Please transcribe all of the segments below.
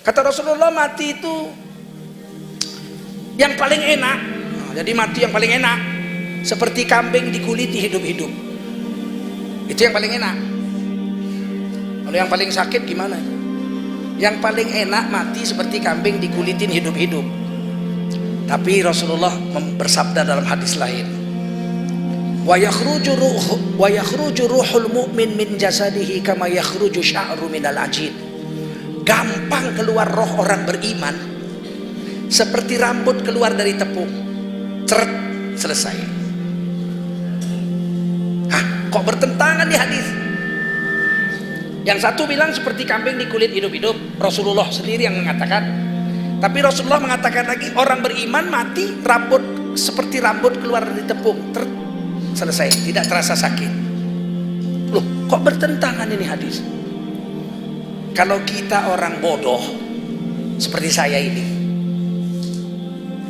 Kata Rasulullah, mati itu yang paling enak. Jadi mati yang paling enak seperti kambing dikuliti hidup-hidup. Itu yang paling enak. Kalau yang paling sakit gimana? Yang paling enak mati seperti kambing dikulitin hidup-hidup. Tapi Rasulullah bersabda dalam hadis lain, wa yakhruju ruhul mu'min min jasadihi kama yakhruju sya'ru minal ajin. Gampang keluar roh orang beriman seperti rambut keluar dari tepung. Ceret, selesai. Hah, kok bertentangan nih hadis? Yang satu bilang seperti kambing di kulit hidup-hidup, Rasulullah sendiri yang mengatakan. Tapi Rasulullah mengatakan lagi, orang beriman mati rambut seperti rambut keluar dari tepung. Selesai, tidak terasa sakit. Loh, kok bertentangan ini hadis? Kalau kita orang bodoh seperti saya ini,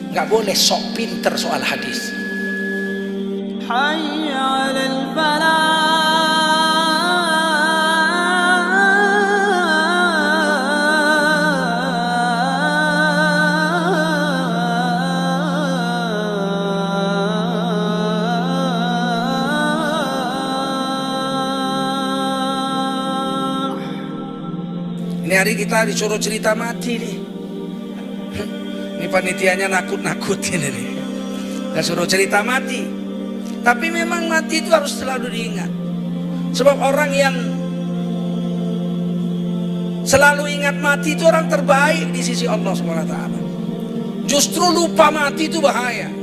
nggak boleh sok pinter soal hadis. Hayya 'alal falah. Ini hari kita disuruh cerita mati nih. Ini panitianya nakut-nakutin ini. Kita suruh cerita mati. Tapi memang mati itu harus selalu diingat. Sebab orang yang selalu ingat mati itu orang terbaik di sisi Allah SWT. Justru lupa mati itu bahaya.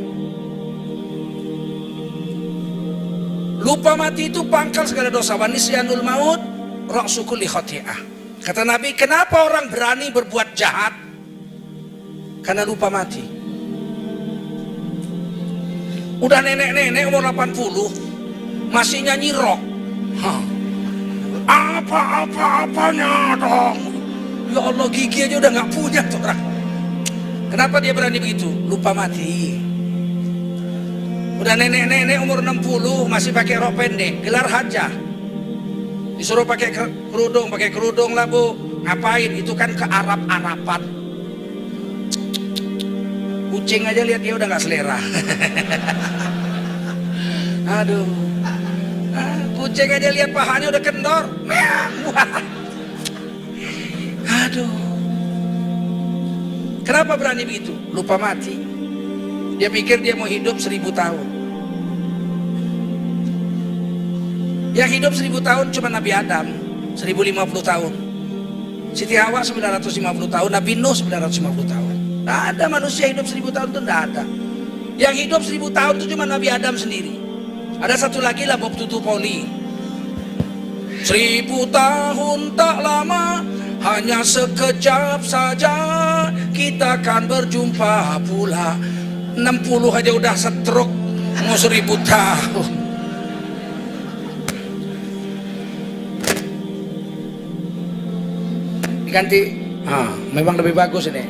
Lupa mati itu pangkal segala dosa. Wa nisyanul maut ra'su kulli khati'ah. Kata Nabi, kenapa orang berani berbuat jahat? Karena lupa mati. Udah nenek-nenek umur 80 masih nyanyi rock. Apa-apanya dong. Ya Allah, gigi aja udah gak punya tuh orang. Kenapa dia berani begitu? Lupa mati. Udah nenek-nenek umur 60 masih pakai rok pendek, gelar hajah. Disuruh pakai kerudung lah bu. Ngapain? Itu kan ke Arab-Araban. Kucing aja lihat dia udah gak selera. Aduh, kucing aja lihat pahanya udah kendor. Aduh, kenapa berani begitu? Lupa mati. Dia pikir dia mau hidup 1000 tahun. Yang hidup 1000 tahun cuma Nabi Adam 1050 tahun, Siti Hawa 950 tahun, Nabi Nuh 950 tahun. Tidak ada manusia hidup 1000 tahun itu, tidak ada. Yang hidup 1000 tahun itu cuma Nabi Adam sendiri. Ada satu lagi lah, Bob Tutupoli. 1000 tahun tak lama, hanya sekejap saja kita akan berjumpa pula. 60 aja udah stroke, mau 1000 tahun. Ganti, memang lebih bagus ini.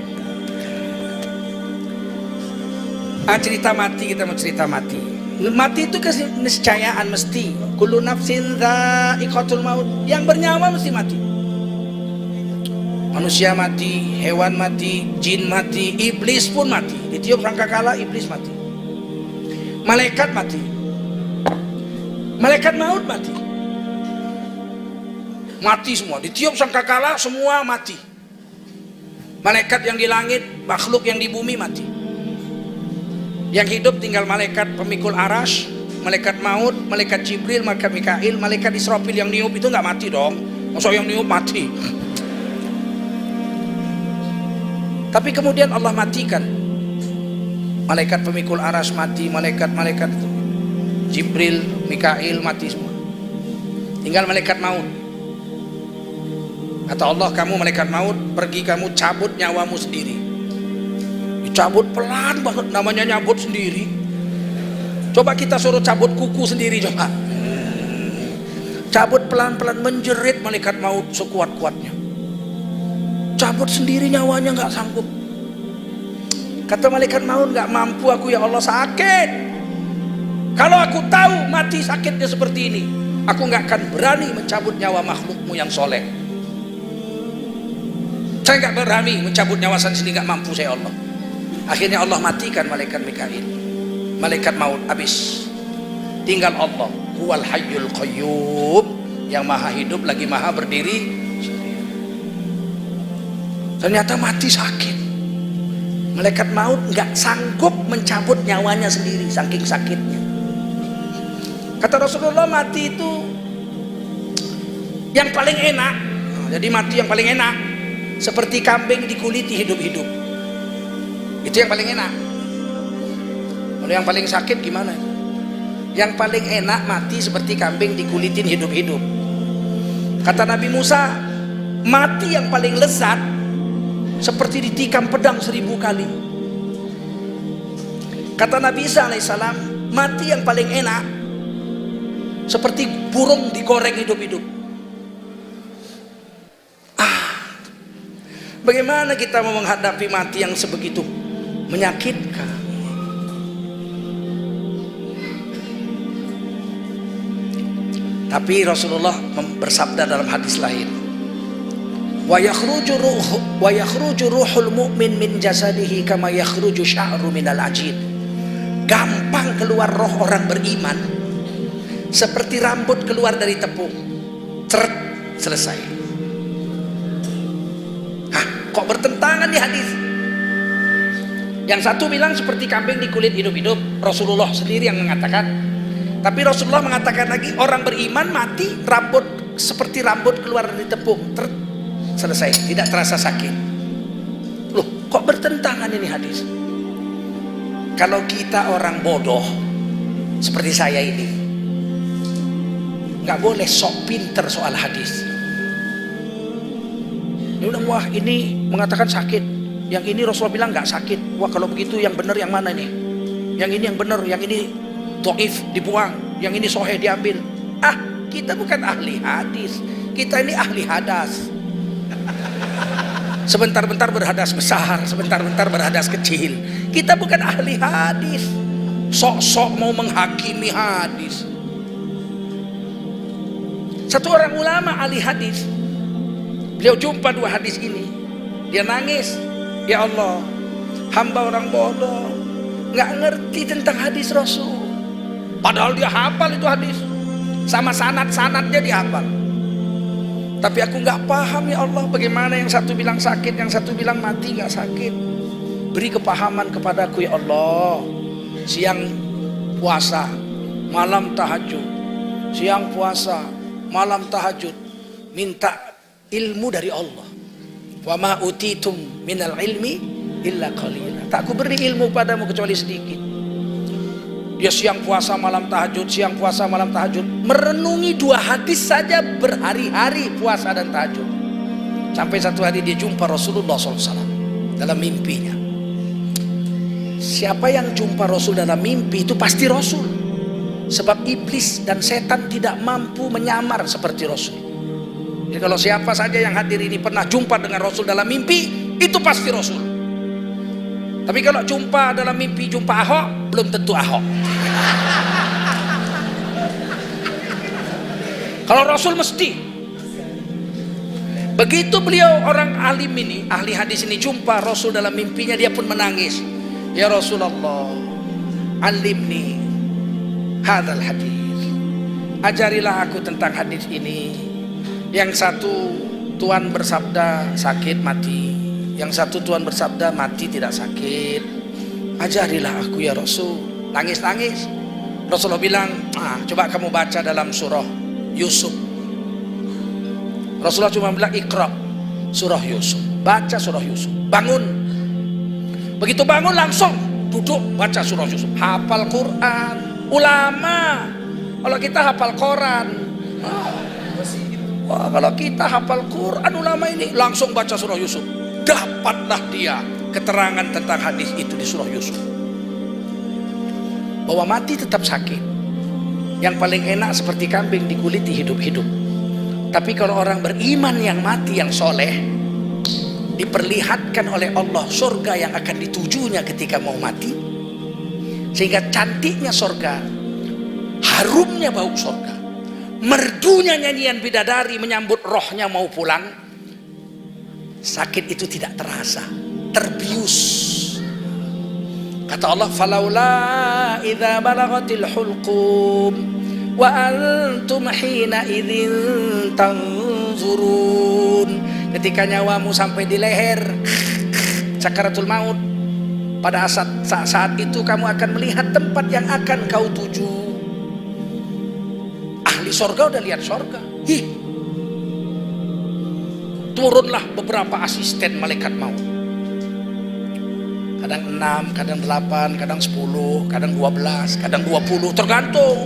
Cerita mati, kita mau cerita mati. Mati itu keniscayaan mesti. Kullu nafsin dha'iqatul maut. Yang bernyawa mesti mati. Manusia mati, hewan mati, jin mati, iblis pun mati. Ditiup sangkakala, iblis mati. Malaikat mati. Malaikat maut mati. Mati semua, ditiup sangkakala semua mati. Malaikat yang di langit, makhluk yang di bumi mati. Yang hidup tinggal malaikat pemikul arash, malaikat maut, malaikat Jibril, malaikat Mikail, malaikat Israfil. Yang niup itu nggak mati dong. Maksudnya yang niup mati. Tapi kemudian Allah matikan. Malaikat pemikul arash mati, malaikat Jibril, Mikail mati semua. Tinggal malaikat maut. Kata Allah, kamu malaikat maut, pergi kamu cabut nyawamu sendiri. Dicabut pelan banget, namanya nyabut sendiri. Coba kita suruh cabut kuku sendiri coba. Cabut pelan-pelan, menjerit malaikat maut sekuat-kuatnya. Cabut sendiri nyawanya, nggak sanggup. Kata malaikat maut, nggak mampu aku ya Allah, sakit. Kalau aku tahu mati sakitnya seperti ini, aku nggak akan berani mencabut nyawa makhlukmu yang soleh. Saya nggak berani mencabut nyawa saya sendiri, nggak mampu saya Allah. Akhirnya Allah matikan malaikat Mikail, malaikat maut habis. Tinggal Allah, huwal hayyul qayyum, yang maha hidup lagi maha berdiri. Ternyata mati sakit. Malaikat maut nggak sanggup mencabut nyawanya sendiri saking sakitnya. Kata Rasulullah, mati itu yang paling enak. Jadi mati yang paling enak seperti kambing dikuliti hidup-hidup. Itu yang paling enak. Kalau yang paling sakit gimana? Yang paling enak mati seperti kambing dikulitin hidup-hidup. Kata Nabi Musa, mati yang paling lezat seperti ditikam pedang 1000 kali. Kata Nabi Isa alaihissalam, mati yang paling enak seperti burung digoreng hidup-hidup. Bagaimana kita mau menghadapi mati yang sebegitu menyakitkan? Tapi Rasulullah bersabda dalam hadis lain, wa yakhruju ruhul mu'min min jasadihi kama yakhruju sya'ru minal ajin. Gampang keluar roh orang beriman seperti rambut keluar dari tepung. Ceret, selesai. Hah, kok bertentangan di hadis? Yang satu bilang seperti kambing di kulit hidup-hidup, Rasulullah sendiri yang mengatakan. Tapi Rasulullah mengatakan lagi, orang beriman mati rambut seperti rambut keluar dari tepung. Selesai, tidak terasa sakit. Loh, kok bertentangan ini hadis? Kalau kita orang bodoh seperti saya ini, nggak boleh sok pinter soal hadis. Dia bilang, wah ini mengatakan sakit, yang ini Rasulullah bilang nggak sakit. Wah kalau begitu yang benar yang mana nih? Yang ini yang benar, yang ini dhaif dibuang, yang ini sahih diambil. Kita bukan ahli hadis, kita ini ahli hadas. Sebentar-bentar berhadas besar, sebentar-bentar berhadas kecil. Kita bukan ahli hadis, sok-sok mau menghakimi hadis. Satu orang ulama ahli hadis, beliau jumpa 2 hadis ini, dia nangis, ya Allah, hamba orang bodoh, nggak ngerti tentang hadis Rasul. Padahal dia hafal itu hadis, sama sanad-sanadnya dia hafal. Tapi aku nggak paham ya Allah, bagaimana yang satu bilang sakit, yang satu bilang mati nggak sakit. Beri kepahaman kepadaku ya Allah. Siang puasa, malam tahajud, siang puasa, malam tahajud, minta ilmu dari Allah. Wa ma utitum minal ilmi illa qalila. Tak ku beri ilmu padamu kecuali sedikit. Dia siang puasa malam tahajud, siang puasa malam tahajud, merenungi 2 hadis saja berhari-hari puasa dan tahajud. Sampai satu hari dia jumpa Rasulullah SAW dalam mimpinya. Siapa yang jumpa Rasul dalam mimpi itu pasti Rasul. Sebab iblis dan setan tidak mampu menyamar seperti Rasul. Jadi kalau siapa saja yang hadir ini pernah jumpa dengan Rasul dalam mimpi, itu pasti Rasul. Tapi kalau jumpa dalam mimpi jumpa Ahok, belum tentu Ahok. Kalau Rasul mesti. Begitu beliau orang alim ini, ahli hadis ini jumpa Rasul dalam mimpinya, dia pun menangis. Ya Rasulullah, alimni hadzal hadis. Ajarilah aku tentang hadis ini. Yang satu Tuhan bersabda sakit mati, yang satu Tuhan bersabda mati tidak sakit. Ajarilah aku ya Rasul. Nangis-nangis. Rasulullah bilang, coba kamu baca dalam surah Yusuf. Rasulullah cuma bilang Iqra surah Yusuf. Baca surah Yusuf. Bangun. Begitu bangun langsung duduk baca surah Yusuf. Hafal Quran. Ulama. Kalau kita hafal Quran. Wah, kalau kita hafal Quran ulama ini langsung baca surah Yusuf. Dapatlah dia keterangan tentang hadis itu di surah Yusuf. Bahwa mati tetap sakit. Yang paling enak seperti kambing dikuliti hidup-hidup. Tapi kalau orang beriman yang mati yang soleh, diperlihatkan oleh Allah surga yang akan ditujunya ketika mau mati. Sehingga cantiknya surga, harumnya bau surga, merdunya nyanyian bidadari menyambut rohnya mau pulang. sakit itu tidak terasa, terbius. Kata Allah, falaula idza balagatil hulqum wa antum hina idzin tanzurun. Ketika nyawamu sampai di leher, sakaratul maut, pada saat itu kamu akan melihat tempat yang akan kau tuju. Ahli sorga udah lihat sorga. Turunlah beberapa asisten malaikat maut. Kadang 6, kadang 8, kadang 10, kadang 12, kadang 20, tergantung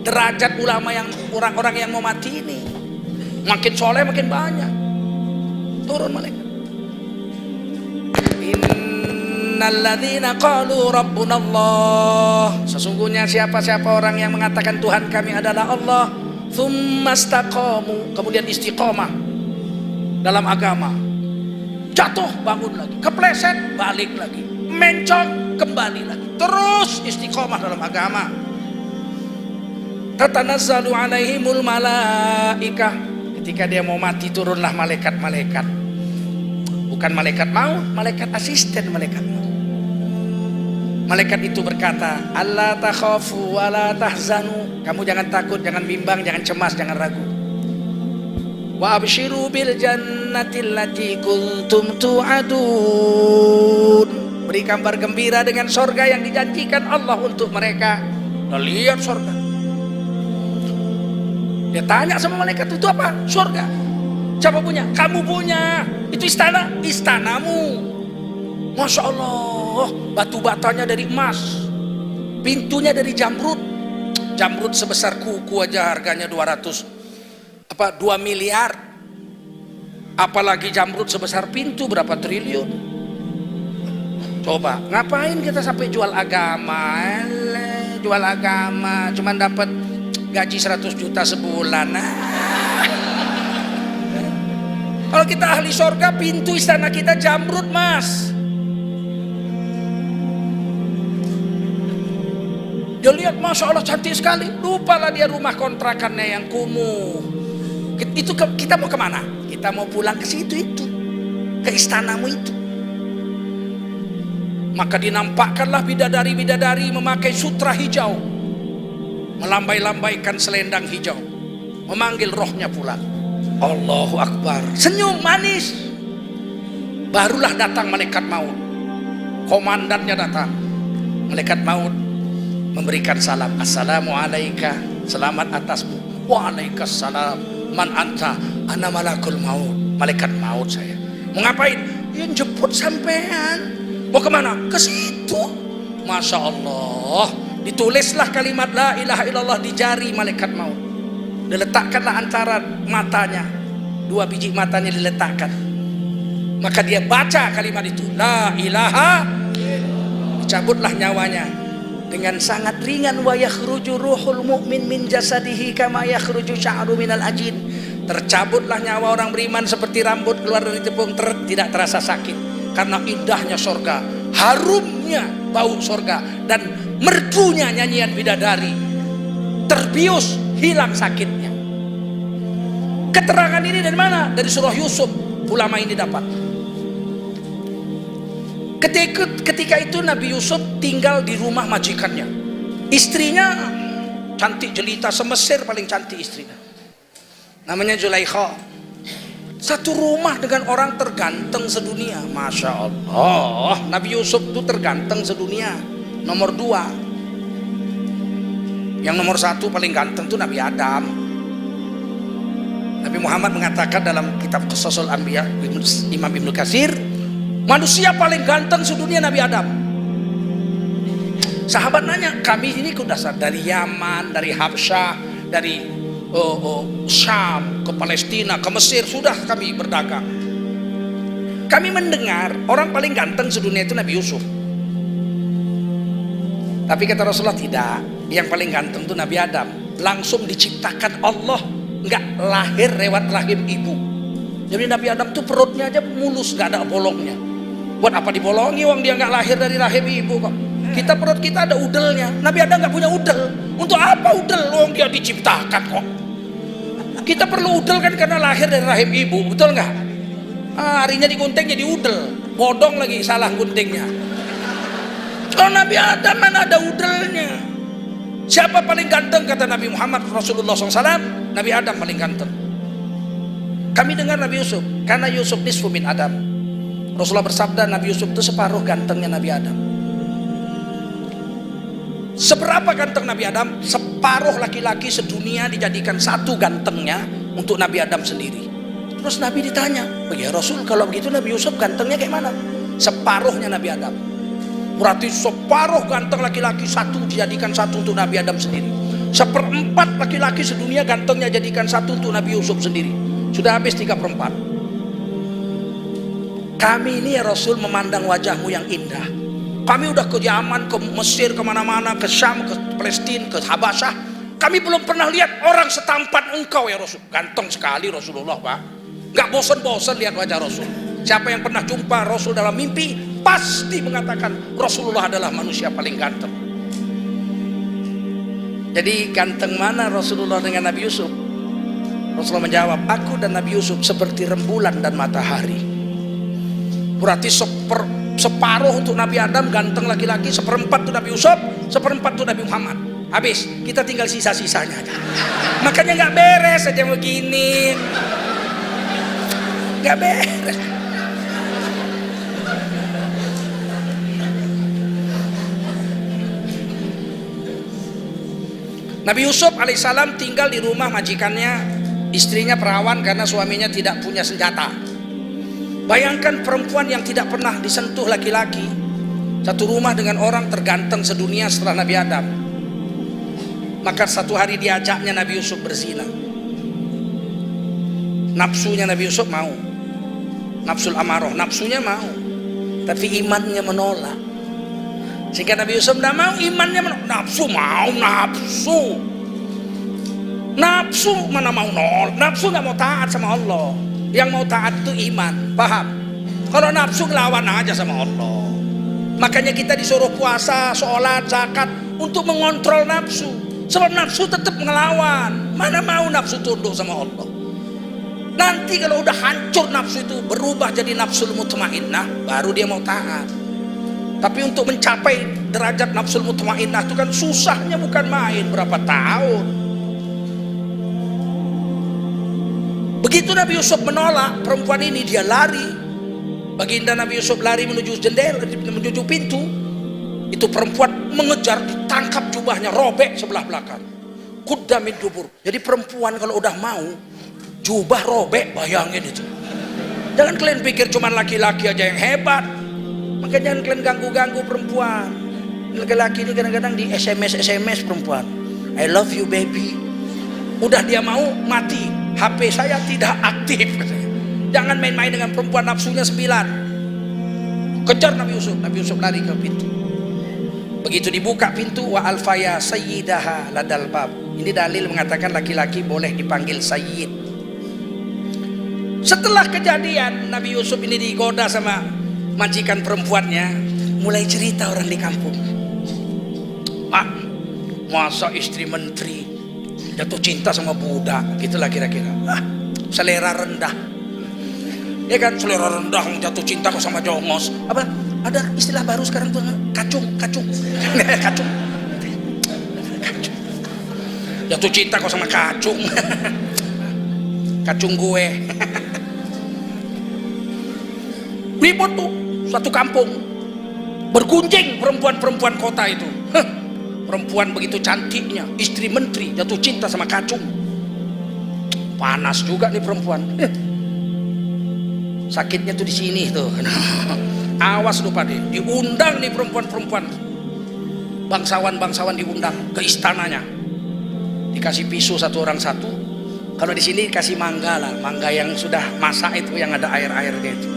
derajat ulama yang orang-orang yang mau mati ini. Makin soleh makin banyak. Turun malaikat. Innalladzina qalu rabbunallah. Sesungguhnya siapa-siapa orang yang mengatakan Tuhan kami adalah Allah, tsumma istaqamu, kemudian istiqomah dalam agama, jatuh bangun lagi, kepleset balik lagi, mencong kembali lagi, terus istiqomah dalam agama. Tatanazzalu alaihimul malaikah, ketika dia mau mati turunlah malaikat-malaikat, bukan malaikat maut, malaikat asisten malaikat maut. Malaikat itu berkata, alla takhafu wa la tahzanu, kamu jangan takut, jangan bimbang, jangan cemas, jangan ragu. Wa abshiru bil jannati allati kuntum tu'adun, beri kabar gembira dengan sorga yang dijanjikan Allah untuk mereka. Nah, lihat sorga. Dia tanya sama malaikat, itu apa? Sorga. Siapa punya? Kamu punya. Itu istana, istanamu. Masya Allah, batu batanya dari emas, pintunya dari jamrud. Jamrud sebesar kuku aja harganya 2 miliar. Apalagi jamrud sebesar pintu, berapa triliun. Coba, ngapain kita sampai jual agama? Jual agama, cuman dapat gaji 100 juta sebulan. Kalau kita ahli sorga, pintu istana kita jamrud mas. Dia lihat, masya Allah cantik sekali. Lupalah dia rumah kontrakannya yang kumuh. Itu kita mau kemana? Kita mau pulang ke situ itu, ke istanamu itu. Maka dinampakkanlah bidadari-bidadari memakai sutra hijau, melambai-lambaikan selendang hijau, memanggil rohnya pulang. Allahu Akbar, senyum manis. Barulah datang malaikat maut, komandannya datang. Malaikat maut memberikan salam, assalamualaikum, selamat atasmu. Waalaikumsalam, man anta, ana malakul maut, malaikat maut saya. Mau ngapain? Ya jemput sampean. Mau kemana? Ke situ. Masya Allah, ditulislah kalimat la ilaha illallah di jari malaikat maut. Diletakkanlah antara matanya, 2 biji matanya diletakkan. Maka dia baca kalimat itu, la ilaha, dicabutlah nyawanya dengan sangat ringan. Wa yakhruju ruhul mu'min min jasadihi kama yakhruju sya'ru minal ajin. Tercabutlah nyawa orang beriman seperti rambut keluar dari tepung, tidak terasa sakit. Karena indahnya sorga, harumnya bau sorga, dan merdunya nyanyian bidadari. Terbius, hilang sakitnya. Keterangan ini dari mana? Dari surah Yusuf ulama ini dapat. Ketika itu Nabi Yusuf tinggal di rumah majikannya. Istrinya cantik jelita, se-Mesir paling cantik istrinya, namanya Zulaikha. Satu rumah dengan orang terganteng sedunia. Masya Allah, Nabi Yusuf itu terganteng sedunia. Nomor 2. Yang nomor 1 paling ganteng itu Nabi Adam. Nabi Muhammad mengatakan dalam kitab Qasasul Anbiya, Imam Ibnu Katsir, manusia paling ganteng sedunia Nabi Adam. Sahabat nanya, kami ini kudasar dari Yaman, dari Habsyah, dari Syam ke Palestina, ke Mesir, sudah kami berdagang. Kami mendengar orang paling ganteng sedunia itu Nabi Yusuf. Tapi kata Rasulullah tidak, yang paling ganteng itu Nabi Adam. Langsung diciptakan Allah, nggak lahir lewat rahim ibu. Jadi Nabi Adam tuh perutnya aja mulus, nggak ada bolongnya. Buat apa dibolongi, wong dia nggak lahir dari rahim ibu kok. Kita perut kita ada udelnya. Nabi Adam nggak punya udel. Untuk apa udel? Wong dia diciptakan kok. Kita perlu udel kan karena lahir dari rahim ibu, betul nggak? Harinya digunting jadi udel, bodong lagi salah guntingnya. Kalau Nabi Adam mana ada udelnya? Siapa paling ganteng kata Nabi Muhammad Rasulullah SAW? Nabi Adam paling ganteng. Kami dengar Nabi Yusuf, karena Yusuf nisfu min Adam. Rasulullah bersabda Nabi Yusuf itu separuh gantengnya Nabi Adam. Seberapa ganteng Nabi Adam? Separuh laki-laki sedunia dijadikan satu gantengnya untuk Nabi Adam sendiri. Terus Nabi ditanya, ya Rasul kalau begitu Nabi Yusuf gantengnya kayak mana? Separuhnya Nabi Adam. Berarti separuh ganteng laki-laki satu dijadikan satu untuk Nabi Adam sendiri. Seperempat laki-laki sedunia gantengnya jadikan satu untuk Nabi Yusuf sendiri. Sudah habis 3/4. Kami ini ya Rasul memandang wajahmu yang indah. Kami udah ke Yaman, ke Mesir, kemana-mana, ke Syam, ke Palestina, ke Habasyah. Kami belum pernah lihat orang setampan engkau ya Rasul. Ganteng sekali Rasulullah Pak. Gak bosan-bosan lihat wajah Rasul. Siapa yang pernah jumpa Rasul dalam mimpi pasti mengatakan Rasulullah adalah manusia paling ganteng. Jadi ganteng mana Rasulullah dengan Nabi Yusuf? Rasulullah menjawab, aku dan Nabi Yusuf seperti rembulan dan matahari. Berarti separuh untuk Nabi Adam ganteng laki-laki, seperempat untuk Nabi Yusuf, seperempat untuk Nabi Muhammad. Habis, kita tinggal sisa-sisanya aja. Makanya gak beres aja begini. Gak beres. Nabi Yusuf alaihissalam tinggal di rumah majikannya, istrinya perawan karena suaminya tidak punya senjata. Bayangkan perempuan yang tidak pernah disentuh laki-laki, satu rumah dengan orang terganteng sedunia setelah Nabi Adam. Maka satu hari diajaknya Nabi Yusuf berzina. Nafsunya Nabi Yusuf mau, nafsul amaroh, nafsunya mau, tapi imannya menolak. Sehingga Nabi Yusuf tidak mau, imannya menolak. Nafsu mau, nafsu mana mau nol, nafsu nggak mau taat sama Allah. Yang mau taat itu iman, paham? Kalau nafsu ngelawan aja sama Allah. Makanya kita disuruh puasa, sholat, zakat untuk mengontrol nafsu. Sebab nafsu tetap ngelawan. Mana mau nafsu tunduk sama Allah. Nanti kalau udah hancur nafsu itu berubah jadi nafsul mutmainnah, baru dia mau taat. Tapi untuk mencapai derajat nafsul mutmainnah itu kan susahnya bukan main, berapa tahun. Begitu Nabi Yusuf menolak perempuan ini, dia lari. Baginda Nabi Yusuf lari menuju jendela, menuju pintu. Itu perempuan mengejar, ditangkap jubahnya, robek sebelah belakang. Kudamin dubur. Jadi perempuan kalau udah mau jubah robek, bayangin itu. Jangan kalian pikir cuma laki-laki aja yang hebat. Makanya jangan kalian ganggu-ganggu perempuan. Laki-laki ini kadang-kadang di SMS perempuan, I love you baby. Udah dia mau mati, HP saya tidak aktif. Jangan main-main dengan perempuan, nafsunya 9. Kejar Nabi Yusuf. Nabi Yusuf lari ke pintu. Begitu dibuka pintu, wa alfaya sayyidaha ladal bab. Ini dalil mengatakan laki-laki boleh dipanggil sayyid. Setelah kejadian Nabi Yusuf ini digoda sama majikan perempuannya, mulai cerita orang di kampung. Pak, masa istri menteri jatuh cinta sama budak, gitulah kira-kira. Selera rendah. Ya kan, selera rendah jatuh cinta kok sama jongos. Apa? Ada istilah baru sekarang tuh, kacung. Kacung. Jatuh cinta kok sama kacung. Kacung gue. Ribut tuh satu kampung, bergunjing perempuan-perempuan kota itu. Perempuan begitu cantiknya, istri menteri jatuh cinta sama kacung. Panas juga nih perempuan. Sakitnya tuh di sini tuh. Awas lupa deh, diundang nih perempuan-perempuan, bangsawan-bangsawan diundang ke istananya. Dikasih pisau satu orang satu. Kalau di sini dikasih mangga lah, mangga yang sudah masak itu, yang ada air-airnya itu.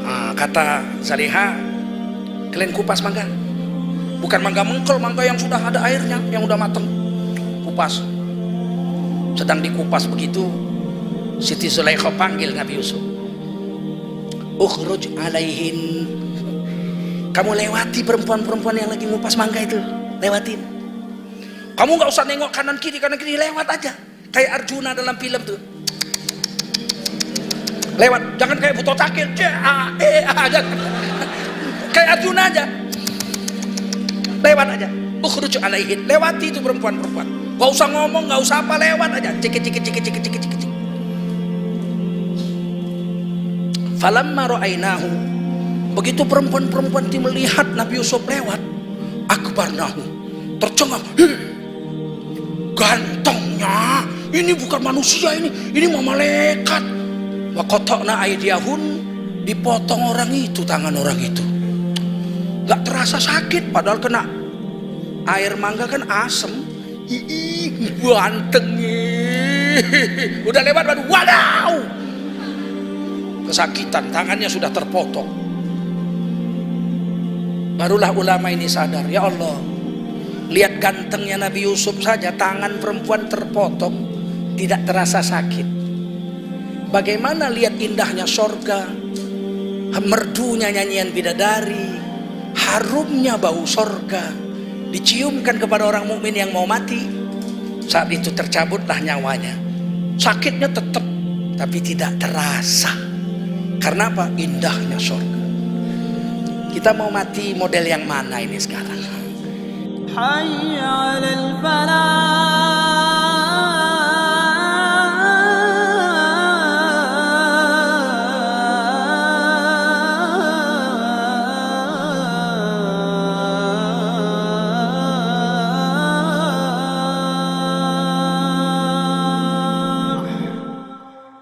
Kata Zaliha, kalian kupas mangga, bukan mangga mengkel, mangga yang sudah ada airnya, yang udah mateng, kupas. Sedang dikupas begitu, Siti Zulaikha panggil Nabi Yusuf, ukhruj alaihin, kamu lewati perempuan-perempuan yang lagi ngupas mangga itu, lewatin. Kamu nggak usah nengok kanan kiri, lewat aja, kayak Arjuna dalam film tuh. Lewat, jangan kayak buto takil, jangan. Kayak Arjuna aja, lewat aja. Ukhruj alaihin, lewati itu perempuan-perempuan. Gak usah ngomong, gak usah apa, lewat aja. Cik. Falamma ra'ainahu, begitu perempuan-perempuan itu melihat Nabi Yusuf lewat, akbarnahu, tercengang. Gantengnya, ini bukan manusia, ini mau malaikat. Wa qata'na aydiyahun, dipotong orang itu, tangan orang itu. Gak terasa sakit, padahal kena air mangga kan asem. Gantengnya. Udah lewat baru, wadaw, kesakitan, tangannya sudah terpotong. Barulah ulama ini sadar, ya Allah, lihat gantengnya Nabi Yusuf saja tangan perempuan terpotong tidak terasa sakit. Bagaimana lihat indahnya sorga, merdunya nyanyian bidadari, harumnya bau sorga, diciumkan kepada orang mukmin yang mau mati. Saat itu tercabutlah nyawanya. Sakitnya tetap, tapi tidak terasa. Karena apa? Indahnya sorga. Kita mau mati model yang mana ini sekarang? Hayya 'alal falah.